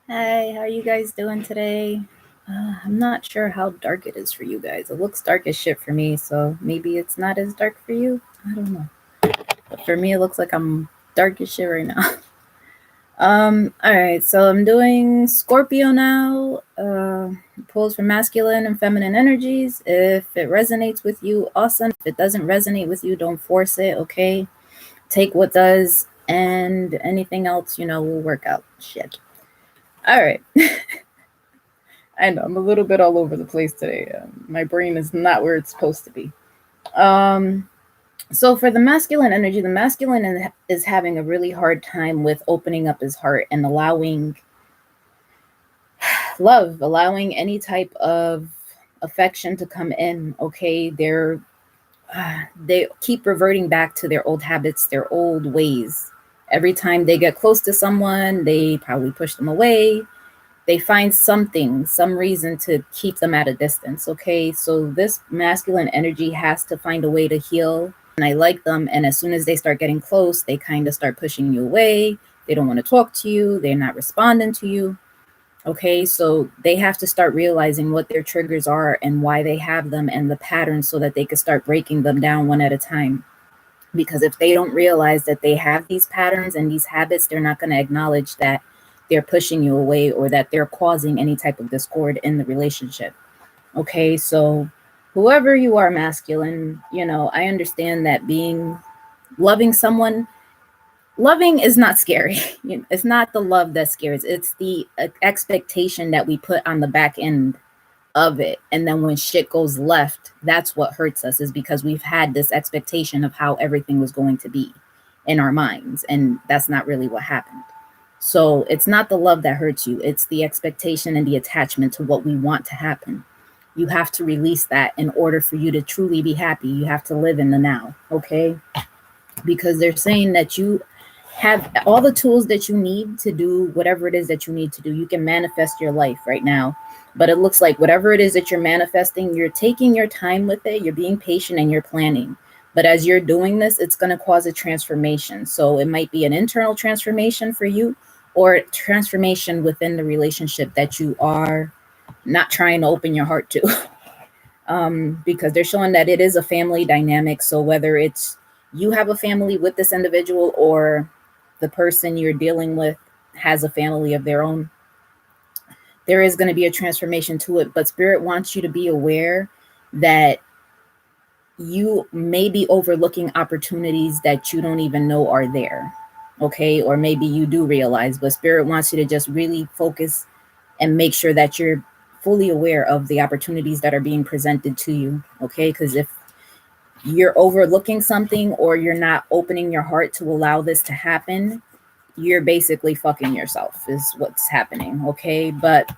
Hi, how are you guys doing today? I'm not sure how dark it is for you guys. It looks dark as shit for me, so maybe it's not as dark for you. I don't know. But for me, it looks like I'm dark as shit right now. All right, so I'm doing Scorpio now. Pulls for masculine and feminine energies. If it resonates with you, awesome. If it doesn't resonate with you, don't force it, okay? Take what does, and anything else, will work out. Shit. All right. I know I'm a little bit all over the place today. My brain is not where it's supposed to be. Um, so for the masculine energy, the masculine is having a really hard time with opening up his heart and allowing love, allowing any type of affection to come in. Okay, they keep reverting back to their old habits, their old ways. Every time they get close to someone, they probably push them away. They find something, some reason to keep them at a distance. Okay, so this masculine energy has to find a way to heal. And I like them. And as soon as they start getting close, they kind of start pushing you away. They don't want to talk to you. They're not responding to you. Okay, so they have to start realizing what their triggers are and why they have them and the patterns so that they can start breaking them down one at a time. Because if they don't realize that they have these patterns and these habits, they're not going to acknowledge that they're pushing you away or that they're causing any type of discord in the relationship. Okay, so whoever you are, masculine, I understand that loving someone, loving is not scary. It's not the love that scares, it's the expectation that we put on the back end of it. And then when shit goes left, that's what hurts us, is because we've had this expectation of how everything was going to be in our minds. And that's not really what happened. So it's not the love that hurts you, it's the expectation and the attachment to what we want to happen. You have to release that in order for you to truly be happy. You have to live in the now, okay? Because they're saying that you have all the tools that you need to do whatever it is that you need to do. You can manifest your life right now. But it looks like whatever it is that you're manifesting, you're taking your time with it, you're being patient and you're planning. But as you're doing this, it's going to cause a transformation. So it might be an internal transformation for you or transformation within the relationship that you are not trying to open your heart to. Because they're showing that it is a family dynamic. So whether it's you have a family with this individual or the person you're dealing with has a family of their own, there is going to be a transformation to it. But spirit wants you to be aware that you may be overlooking opportunities that you don't even know are there. Okay, or maybe you do realize, but spirit wants you to just really focus and make sure that you're fully aware of the opportunities that are being presented to you. Okay, because if you're overlooking something or you're not opening your heart to allow this to happen, you're basically fucking yourself, is what's happening. Okay, but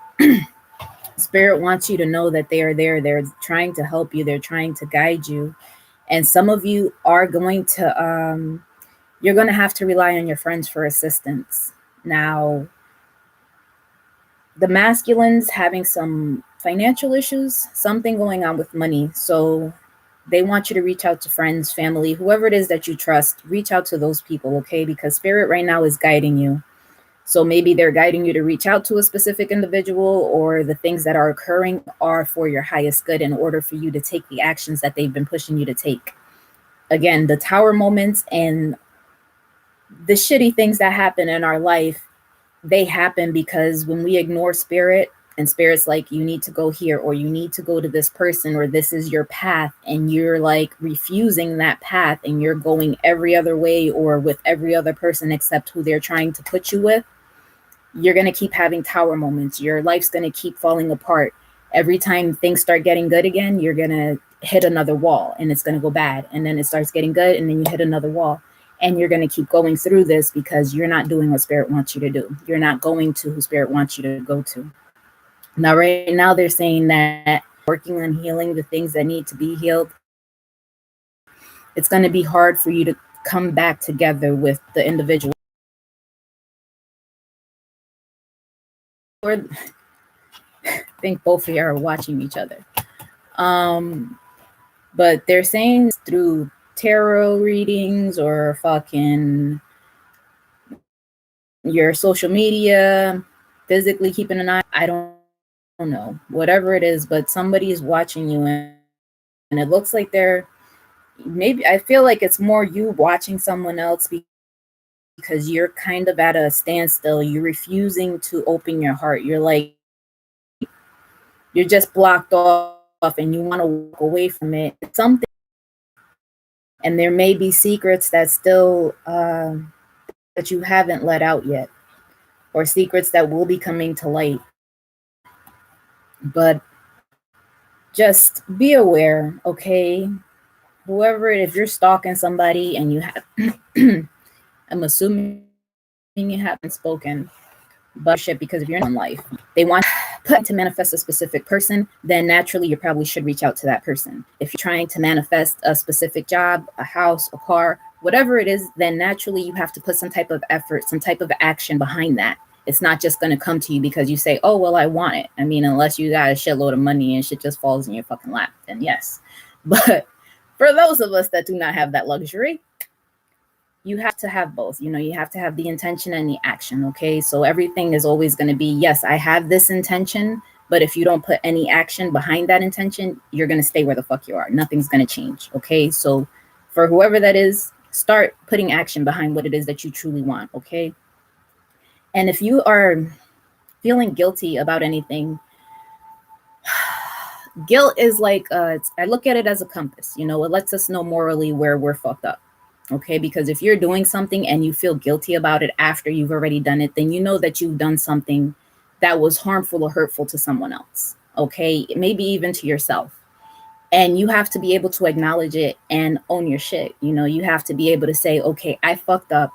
spirit wants you to know that they are there. They're trying to help you, they're trying to guide you. And some of you are going to you're going to have to rely on your friends for assistance. Now, the masculines having some financial issues, something going on with money. So they want you to reach out to friends, family, whoever it is that you trust. Reach out to those people, okay? Because spirit right now is guiding you. So maybe they're guiding you to reach out to a specific individual, or the things that are occurring are for your highest good in order for you to take the actions that they've been pushing you to take. Again, the tower moments and the shitty things that happen in our life, they happen because when we ignore spirit, and spirit's like, you need to go here, or you need to go to this person, or this is your path, and you're like refusing that path and you're going every other way or with every other person except who they're trying to put you with, you're going to keep having tower moments. Your life's going to keep falling apart. Every time things start getting good again, you're going to hit another wall and it's going to go bad. And then it starts getting good and then you hit another wall. And you're going to keep going through this because you're not doing what spirit wants you to do. You're not going to who spirit wants you to go to. Now, right now, they're saying that working on healing the things that need to be healed, it's going to be hard for you to come back together with the individual. Or I think both of you are watching each other. But they're saying through tarot readings or fucking your social media, physically keeping an eye. I don't know, whatever it is, but somebody is watching you, and it looks like they're maybe. I feel like it's more you watching someone else because you're kind of at a standstill. You're refusing to open your heart. You're like you're just blocked off, and you want to walk away from it. It's something, and there may be secrets that still that you haven't let out yet, or secrets that will be coming to light. But just be aware, okay? Whoever, if you're stalking somebody and you have, I'm assuming you haven't spoken, but shit, because if you're in life, they want to manifest a specific person, then naturally you probably should reach out to that person. If you're trying to manifest a specific job, a house, a car, whatever it is, then naturally you have to put some type of effort, some type of action behind that. It's not just going to come to you because you say, oh, well, I want it. I mean, unless you got a shitload of money and shit just falls in your fucking lap, then yes. But for those of us that do not have that luxury, you have to have both. You know, you have to have the intention and the action, okay? So everything is always going to be, yes, I have this intention, but if you don't put any action behind that intention, you're going to stay where the fuck you are. Nothing's going to change, okay? So for whoever that is, start putting action behind what it is that you truly want, okay? And if you are feeling guilty about anything, guilt is like, I look at it as a compass, you know, it lets us know morally where we're fucked up. Okay, because if you're doing something and you feel guilty about it after you've already done it, then you know that you've done something that was harmful or hurtful to someone else. Okay, maybe even to yourself. And you have to be able to acknowledge it and own your shit. You know, you have to be able to say, okay, I fucked up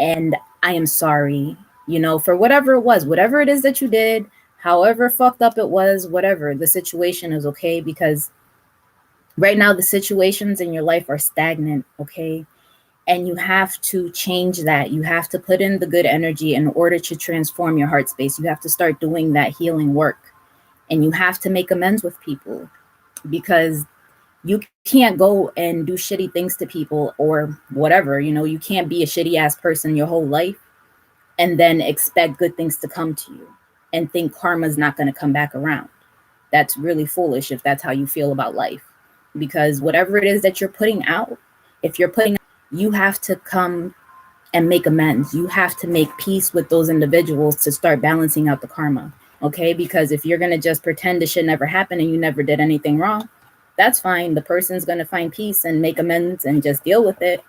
and I am sorry, you know, for whatever it was, whatever it is that you did, however fucked up it was, whatever the situation is, okay? Because right now the situations in your life are stagnant, okay? And you have to change that. You have to put in the good energy in order to transform your heart space. You have to start doing that healing work. And you have to make amends with people, because you can't go and do shitty things to people or whatever. You know, you can't be a shitty ass person your whole life and then expect good things to come to you and think karma's not going to come back around. That's really foolish if that's how you feel about life. Because whatever it is that you're putting out, if you're putting, you have to come and make amends. You have to make peace with those individuals to start balancing out the karma. Okay, because if you're going to just pretend this shit never happened and you never did anything wrong, that's fine. The person's going to find peace and make amends and just deal with it.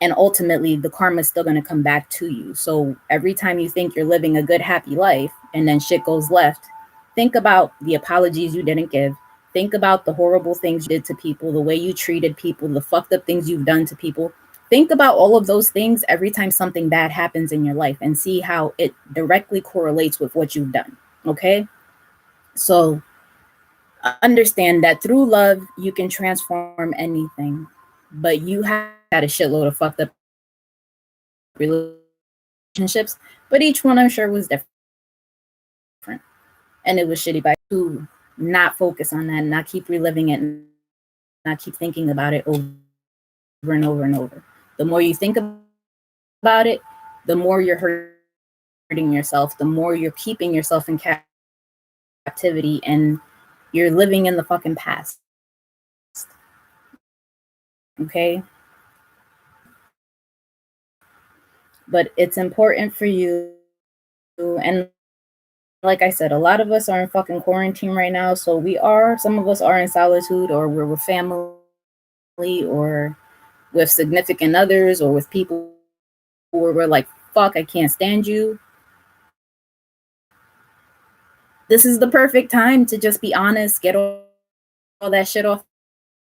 And ultimately, the karma is still going to come back to you. So every time you think you're living a good, happy life and then shit goes left, think about the apologies you didn't give. Think about the horrible things you did to people, the way you treated people, the fucked up things you've done to people. Think about all of those things every time something bad happens in your life and see how it directly correlates with what you've done. Okay? So understand that through love, you can transform anything, but you have had a shitload of fucked up relationships, but each one I'm sure was different. And it was shitty by to not focus on that, not keep reliving it, not keep thinking about it over and over and over. The more you think about it, the more you're hurting yourself, the more you're keeping yourself in captivity, and you're living in the fucking past. Okay? But it's important for you, and like I said, a lot of us are in fucking quarantine right now, so some of us are in solitude, or we're with family, or with significant others, or with people where we're like, fuck, I can't stand you. This is the perfect time to just be honest, get all that shit off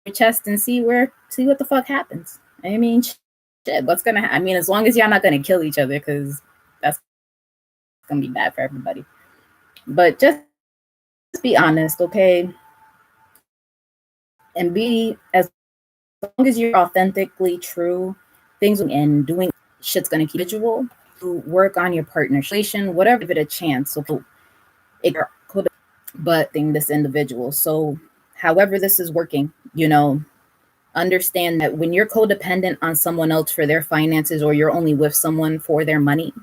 your chest and see what the fuck happens. I mean, shit, what's gonna happen? I mean, as long as y'all not gonna kill each other, because that's gonna be bad for everybody. But just be honest, okay? And be, as long as you're authentically true, things and doing shit's gonna keep visual. To work on your partnership, whatever, give it a chance. So it could, but this individual. So however this is working, you know, understand that when you're codependent on someone else for their finances, or you're only with someone for their money,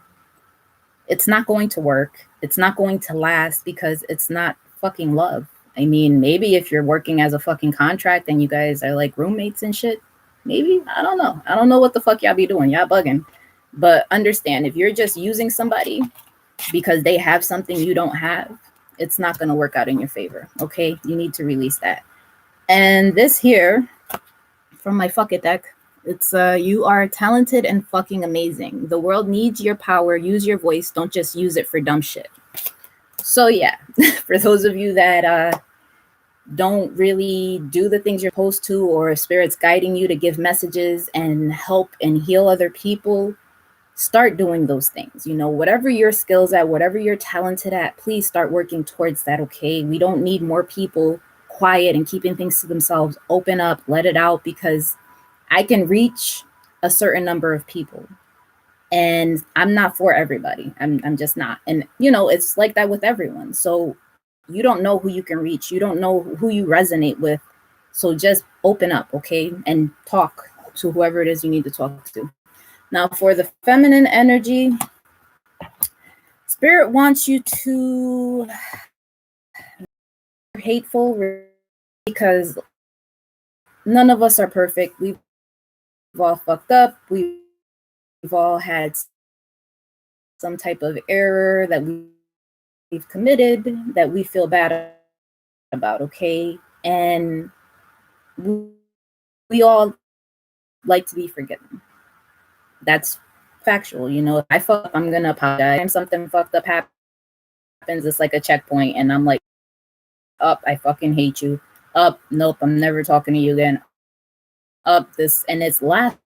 it's not going to work. It's not going to last because it's not fucking love. I mean, maybe if you're working as a fucking contract and you guys are like roommates and shit, maybe. I don't know. I don't know what the fuck y'all be doing. Y'all bugging. But understand, if you're just using somebody because they have something you don't have, it's not going to work out in your favor. Okay? You need to release that. And this here from my fuck it deck, it's you are talented and fucking amazing. The world needs your power. Use your voice. Don't just use it for dumb shit. So yeah, for those of you that don't really do the things you're supposed to, or spirit's guiding you to give messages and help and heal other people, start doing those things. You know, whatever your skills at, whatever you're talented at, please start working towards that. Okay, we don't need more people quiet and keeping things to themselves. Open up, let it out, because I can reach a certain number of people, and I'm not for everybody. I'm just not. And you know, it's like that with everyone. So you don't know who you can reach. You don't know who you resonate with. So just open up, okay? And talk to whoever it is you need to talk to. Now, for the feminine energy, Spirit wants you to be hateful, because none of us are perfect. We've all fucked up. We've all had some type of error that we've committed that we feel bad about, okay? And we all like to be forgiven. That's factual. You know, if I fuck up, I'm gonna apologize. If something fucked up happens, it's like a checkpoint, and I'm like, up, I fucking hate you. Up, nope, I'm never talking to you again. Up, this, and it's lasts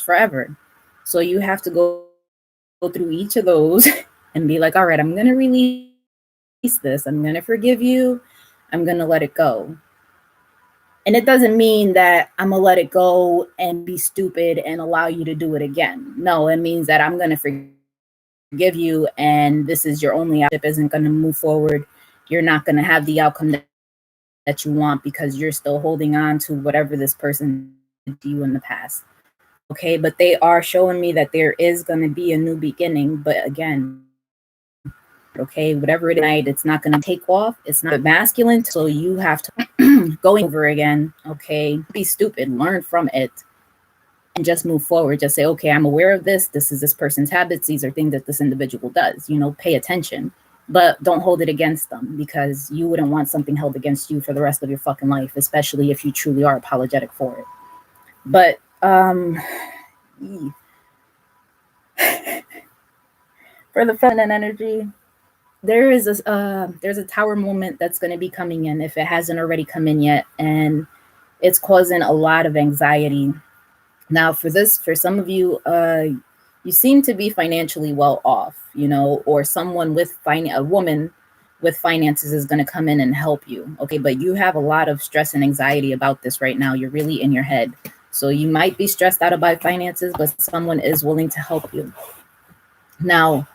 forever. So you have to go through each of those and be like, all right, I'm gonna release this. I'm gonna forgive you. I'm gonna let it go. And it doesn't mean that I'm gonna let it go and be stupid and allow you to do it again. No, it means that I'm gonna forgive you, and this is your only outcome. Isn't gonna move forward. You're not gonna have the outcome that you want because you're still holding on to whatever this person did to you in the past. Okay, but they are showing me that there is gonna be a new beginning. But again, okay, whatever it is, it's not gonna take off. It's not masculine, so you have to go over again. Okay, be stupid, learn from it, and just move forward. Just say, okay, I'm aware of this. This is this person's habits. These are things that this individual does. You know, pay attention, but don't hold it against them, because you wouldn't want something held against you for the rest of your fucking life, especially if you truly are apologetic for it. But for the feminine energy, there's a tower moment that's going to be coming in, if it hasn't already come in yet, and it's causing a lot of anxiety. Now, for some of you, you seem to be financially well off, you know, or someone with a woman with finances is going to come in and help you. Okay, but you have a lot of stress and anxiety about this right now. You're really in your head. So you might be stressed out about finances, but someone is willing to help you. Now,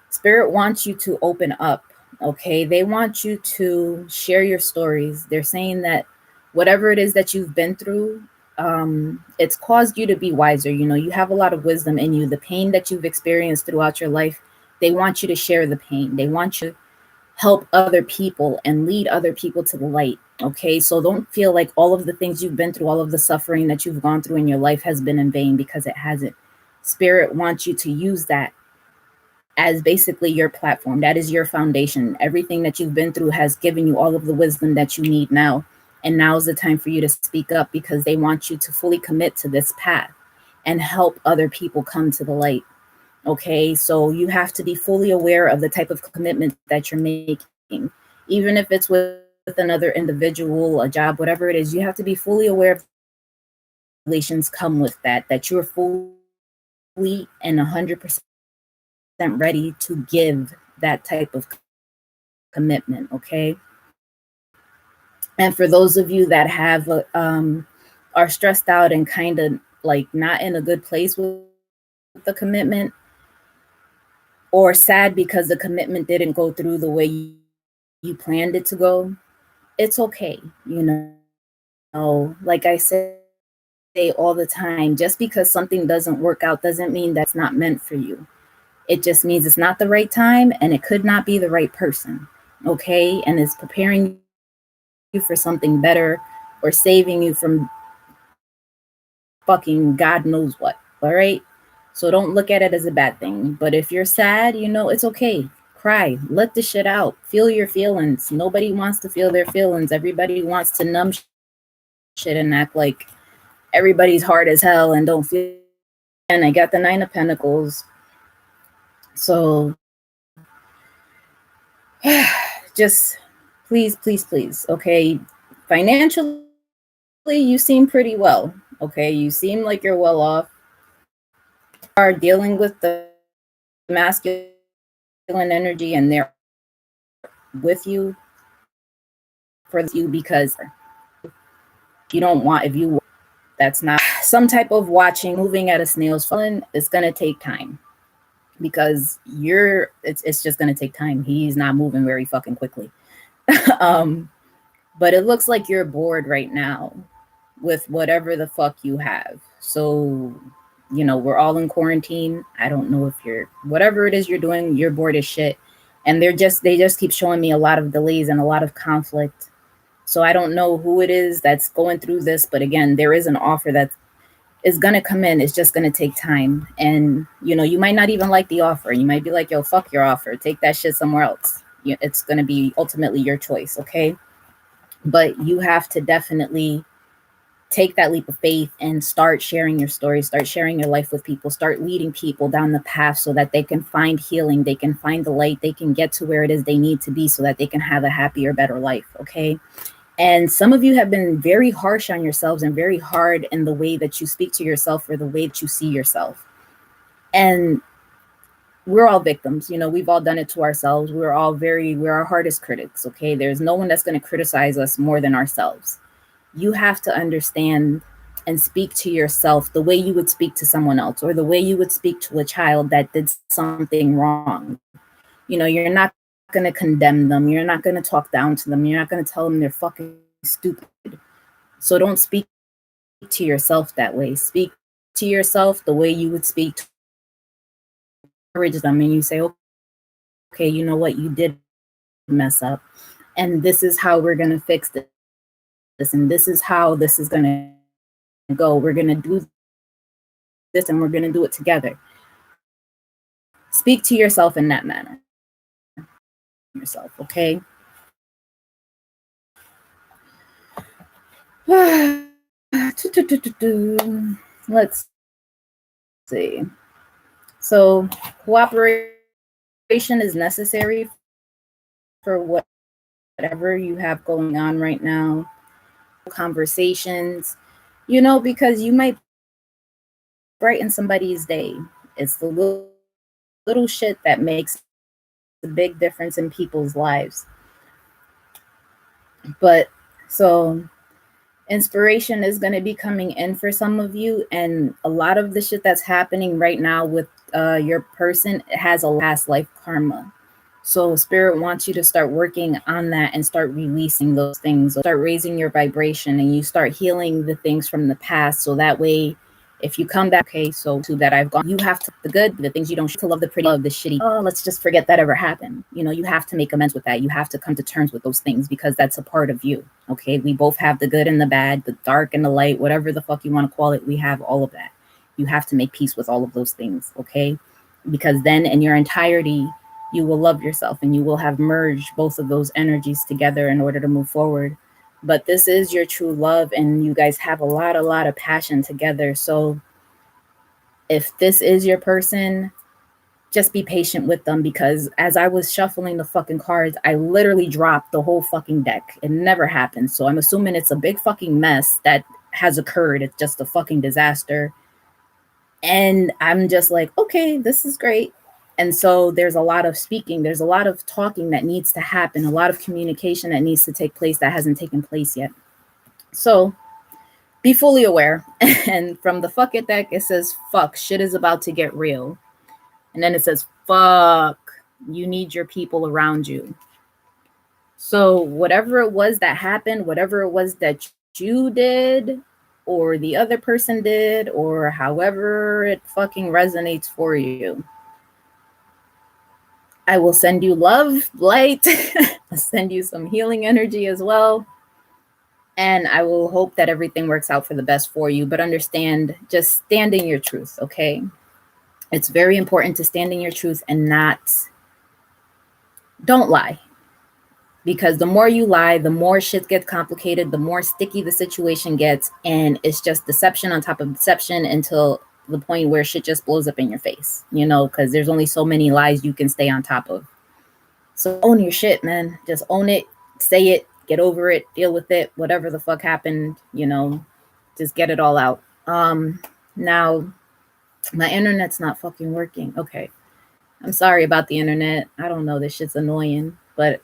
Spirit wants you to open up. Okay, they want you to share your stories. They're saying that whatever it is that you've been through, it's caused you to be wiser. You know, you have a lot of wisdom in you. The pain that you've experienced throughout your life, they want you to share the pain. They want you to help other people and lead other people to the light. Okay, so don't feel like all of the things you've been through, all of the suffering that you've gone through in your life has been in vain, because it hasn't. Spirit wants you to use that as basically your platform. That is your foundation. Everything that you've been through has given you all of the wisdom that you need now. And now is the time for you to speak up, because they want you to fully commit to this path and help other people come to the light. Okay, so you have to be fully aware of the type of commitment that you're making, even if it's with another individual, a job, whatever it is. You have to be fully aware of relations come with that you're fully and 100% ready to give that type of commitment. Okay, and for those of you that have are stressed out and kind of like not in a good place with the commitment, or sad because the commitment didn't go through the way you planned it to go, it's okay. You know, like I say all the time, just because something doesn't work out doesn't mean that's not meant for you. It just means it's not the right time and it could not be the right person. Okay. And it's preparing you for something better or saving you from fucking God knows what. All right. So don't look at it as a bad thing. But if you're sad, it's okay. Cry. Let the shit out. Feel your feelings. Nobody wants to feel their feelings. Everybody wants to numb shit and act like everybody's hard as hell and don't feel. And I got the Nine of Pentacles. So just please, please, please. Okay. Financially, you seem pretty well. Okay. You seem like you're well off. You are dealing with the masculine energy and they're with you for you because you don't want, if you, that's not some type of watching, moving at a snail's foot. It's going to take time because it's just going to take time. He's not moving very fucking quickly. But it looks like you're bored right now with whatever the fuck you have. So, we're all in quarantine. I don't know if whatever it is you're doing, you're bored as shit. And they just keep showing me a lot of delays and a lot of conflict. So I don't know who it is that's going through this, but again, there is an offer that is going to come in. It's just going to take time. And, you might not even like the offer. You might be like, yo, fuck your offer. Take that shit somewhere else. It's going to be ultimately your choice. Okay. But you have to definitely take that leap of faith and start sharing your story, start sharing your life with people, start leading people down the path so that they can find healing, they can find the light, they can get to where it is they need to be so that they can have a happier, better life. Okay. And some of you have been very harsh on yourselves and very hard in the way that you speak to yourself or the way that you see yourself. And we're all victims. We've all done it to ourselves. We're our hardest critics. Okay. There's no one that's going to criticize us more than ourselves. You have to understand and speak to yourself the way you would speak to someone else or the way you would speak to a child that did something wrong. You're not going to condemn them. You're not going to talk down to them. You're not going to tell them they're fucking stupid. So don't speak to yourself that way. Speak to yourself the way you would speak to encourage them. And you say, okay, you know what? You did mess up. And this is how we're going to fix this. And this is how this is going to go. We're going to do this and we're going to do it together. Speak to yourself in that manner. Yourself, okay? Let's see. So cooperation is necessary for whatever you have going on right now. Conversations, because you might brighten somebody's day. It's the little shit that makes a big difference in people's lives. But so inspiration is going to be coming in for some of you, and a lot of the shit that's happening right now with your person has a past life karma. So spirit wants you to start working on that and start releasing those things, start raising your vibration, and you start healing the things from the past. So that way, if you come back, okay, so to that I've gone, you have to the good, the things you don't to love, the pretty, love the shitty. Oh, let's just forget that ever happened. You have to make amends with that. You have to come to terms with those things because that's a part of you. Okay, we both have the good and the bad, the dark and the light, whatever the fuck you want to call it. We have all of that. You have to make peace with all of those things. Okay, because then in your entirety, you will love yourself and you will have merged both of those energies together in order to move forward. But this is your true love and you guys have a lot of passion together. So if this is your person, just be patient with them, because as I was shuffling the fucking cards, I literally dropped the whole fucking deck. It never happened. So I'm assuming it's a big fucking mess that has occurred. It's just a fucking disaster. And I'm just like, okay, this is great. And so there's a lot of speaking, there's a lot of talking that needs to happen, a lot of communication that needs to take place that hasn't taken place yet. So be fully aware. And from the fuck it deck, it says, fuck, shit is about to get real. And then it says, fuck, you need your people around you. So whatever it was that happened, whatever it was that you did, or the other person did, or however it fucking resonates for you, I will send you love, light, I'll send you some healing energy as well. And I will hope that everything works out for the best for you. But understand, just stand in your truth, okay? It's very important to stand in your truth and don't lie. Because the more you lie, the more shit gets complicated, the more sticky the situation gets. And it's just deception on top of deception until the point where shit just blows up in your face, because there's only so many lies you can stay on top of. So own your shit, man. Just own it, say it, get over it, deal with it, whatever the fuck happened, just get it all out. Now my internet's not fucking working. Okay. I'm sorry about the internet. I don't know, this shit's annoying, but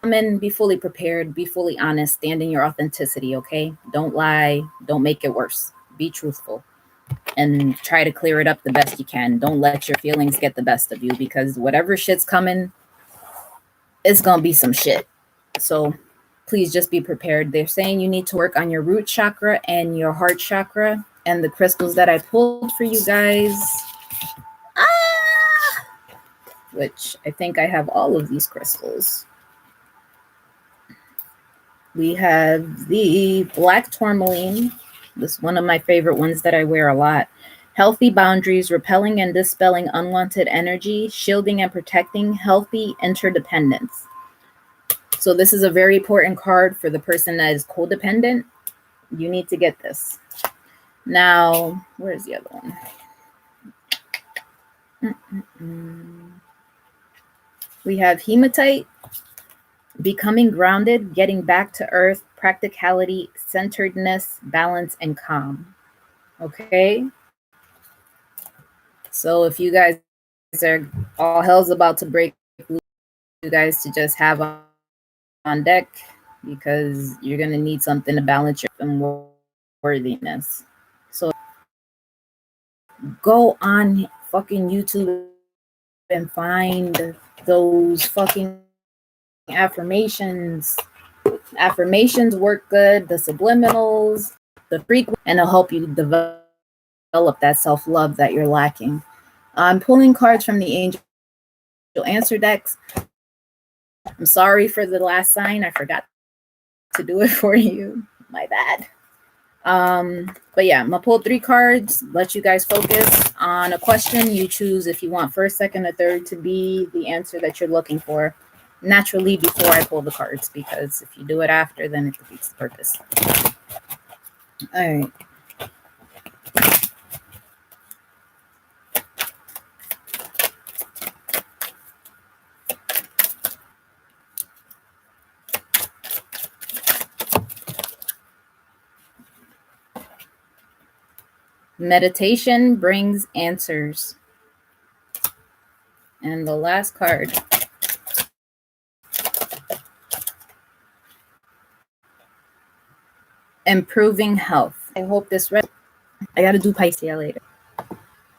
be fully prepared, be fully honest, stand in your authenticity, okay? Don't lie, don't make it worse. Be truthful and try to clear it up the best you can. Don't let your feelings get the best of you, because whatever shit's coming, it's gonna be some shit. So please just be prepared. They're saying you need to work on your root chakra and your heart chakra, and the crystals that I pulled for you guys, which I think I have all of these crystals. We have the black tourmaline. This is one of my favorite ones that I wear a lot. Healthy boundaries, repelling and dispelling unwanted energy, shielding and protecting healthy interdependence. So this is a very important card for the person that is codependent. You need to get this. Now, where's the other one? We have hematite. Becoming grounded, getting back to earth, practicality, centeredness, balance, and calm. Okay? So if you guys are, all hell's about to break loose, you guys to just have on deck, because you're going to need something to balance your worthiness. So go on fucking YouTube and find those fucking affirmations. Affirmations work good, the subliminals, the frequent, and it'll help you develop that self-love that you're lacking. I'm pulling cards from the Angel Answer decks. I'm sorry for the last sign. I forgot to do it for you. My bad. But yeah, I'm gonna pull 3 cards, let you guys focus on a question. You choose if you want first, second, or third to be the answer that you're looking for. Naturally, before I pull the cards, because if you do it after, then it defeats the purpose. All right. Meditation brings answers. And the last card. Improving health. I hope this I gotta do Pisces later.